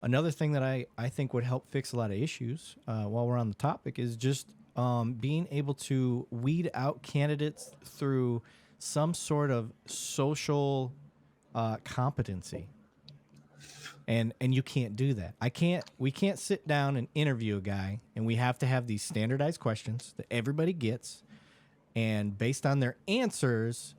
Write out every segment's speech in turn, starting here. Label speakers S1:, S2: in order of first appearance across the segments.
S1: Another thing that I think would help fix a lot of issues while we're on the topic is just being able to weed out candidates through some sort of social competency. And you can't do that. We can't sit down and interview a guy, and we have to have these standardized questions that everybody gets, and based on their answers,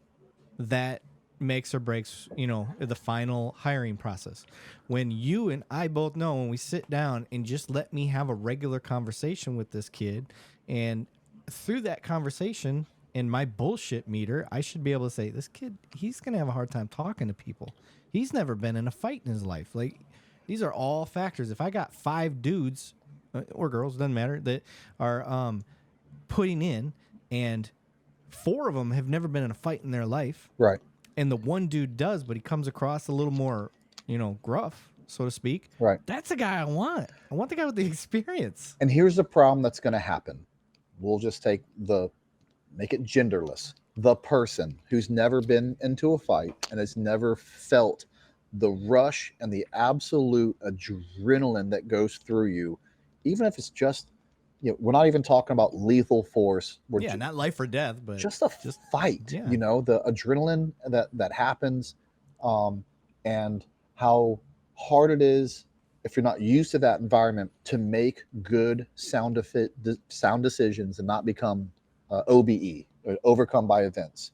S1: that makes or breaks, the final hiring process. When you and I both know, when we sit down and just let me have a regular conversation with this kid, and through that conversation and my bullshit meter, I should be able to say, this kid, he's going to have a hard time talking to people. He's never been in a fight in his life. Like, these are all factors. If I got 5 dudes or girls, doesn't matter, that are putting in, and 4 of them have never been in a fight in their life,
S2: Right.
S1: and the one dude does, but he comes across a little more, gruff, so to speak.
S2: Right.
S1: That's the guy I want. I want the guy with the experience.
S2: And here's the problem that's going to happen. We'll just make it genderless. The person who's never been into a fight and has never felt the rush and the absolute adrenaline that goes through you, even if it's just, we're not even talking about lethal force. We're
S1: Yeah, not life or death, but
S2: just a fight.
S1: yeah.
S2: The adrenaline that happens, and how hard it is if you're not used to that environment to make good sound decisions and not become OBE, overcome by events.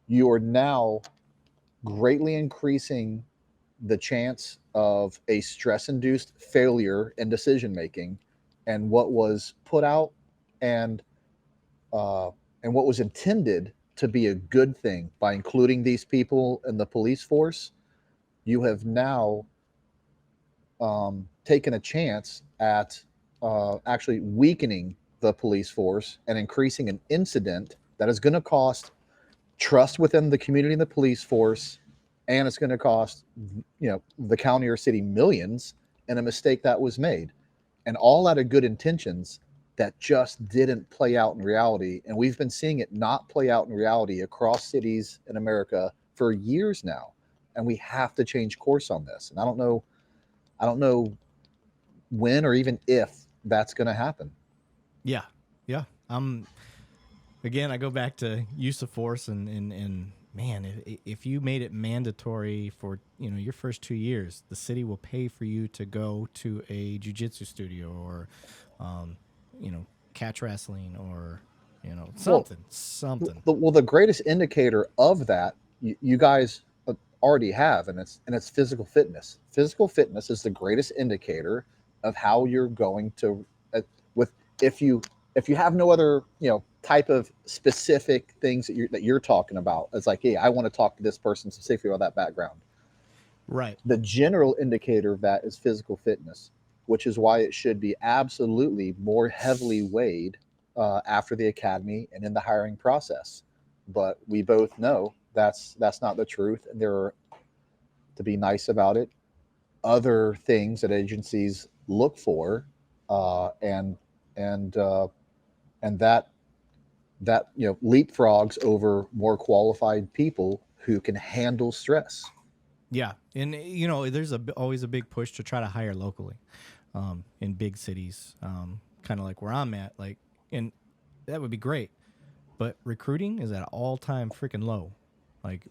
S2: You are now greatly increasing the chance of a stress-induced failure in decision making, and what was put out and what was intended to be a good thing by including these people in the police force, you have now taken a chance at actually weakening the police force and increasing an incident that is going to cost trust within the community and the police force, and it's going to cost the county or city millions, and a mistake that was made, and all out of good intentions that just didn't play out in reality. And we've been seeing it not play out in reality across cities in America for years now, and we have to change course on this. And I don't know when or even if that's going to happen.
S1: Yeah. Yeah. Again, I go back to use of force, and man, if you made it mandatory for, your first 2 years, the city will pay for you to go to a jiu-jitsu studio or, catch wrestling or, something.
S2: The greatest indicator of that, you guys already have, and it's physical fitness. Physical fitness is the greatest indicator of how you're going to, with if you have no other type of specific things that you're talking about. It's like, hey, I want to talk to this person specifically about that background.
S1: Right.
S2: The general indicator of that is physical fitness, which is why it should be absolutely more heavily weighed after the academy and in the hiring process. But we both know that's not the truth, and there are, to be nice about it, other things that agencies look for, and that leapfrogs over more qualified people who can handle stress.
S1: Yeah, and there's always a big push to try to hire locally, in big cities, kind of like where I'm at. Like, and that would be great, but recruiting is at an all-time freaking low. Like,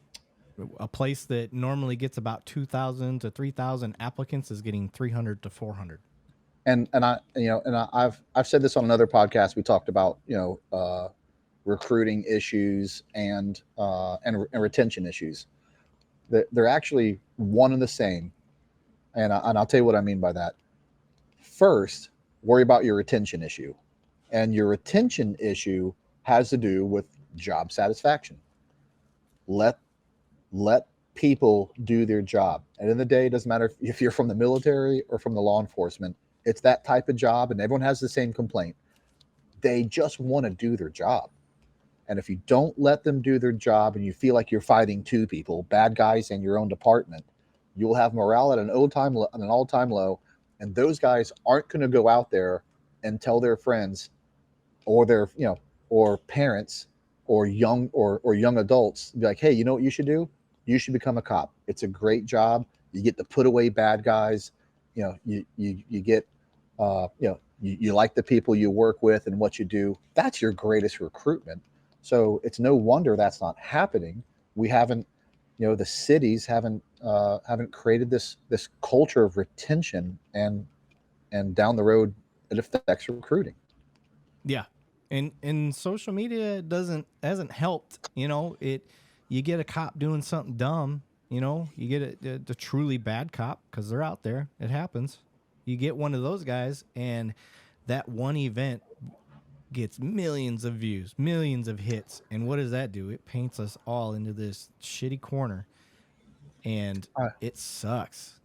S1: a place that normally gets about 2,000 to 3,000 applicants is getting 300 to 400.
S2: I've said this on another podcast. We talked about recruiting issues and retention issues. They're actually one and the same, and I'll tell you what I mean by that. First, worry about your retention issue, and your retention issue has to do with job satisfaction. Let people do their job. At the end of the day, it doesn't matter if you're from the military or from the law enforcement. It's that type of job, and everyone has the same complaint. They just want to do their job. And if you don't let them do their job and you feel like you're fighting two people, bad guys in your own department, you'll have morale at an all-time low. And those guys aren't going to go out there and tell their friends or their, or parents or young adults, be like, hey, you know what you should do? You should become a cop. It's a great job. You get to put away bad guys. you get you like the people you work with and what you do. That's your greatest recruitment. So it's no wonder that's not happening. We haven't, the cities haven't created this culture of retention, and down the road it affects recruiting.
S1: Yeah. And social media doesn't hasn't helped. You get a cop doing something dumb. You get the truly bad cop because they're out there. It happens. You get one of those guys, and that one event gets millions of views, millions of hits. And what does that do? It paints us all into this shitty corner, and
S2: I,
S1: it sucks.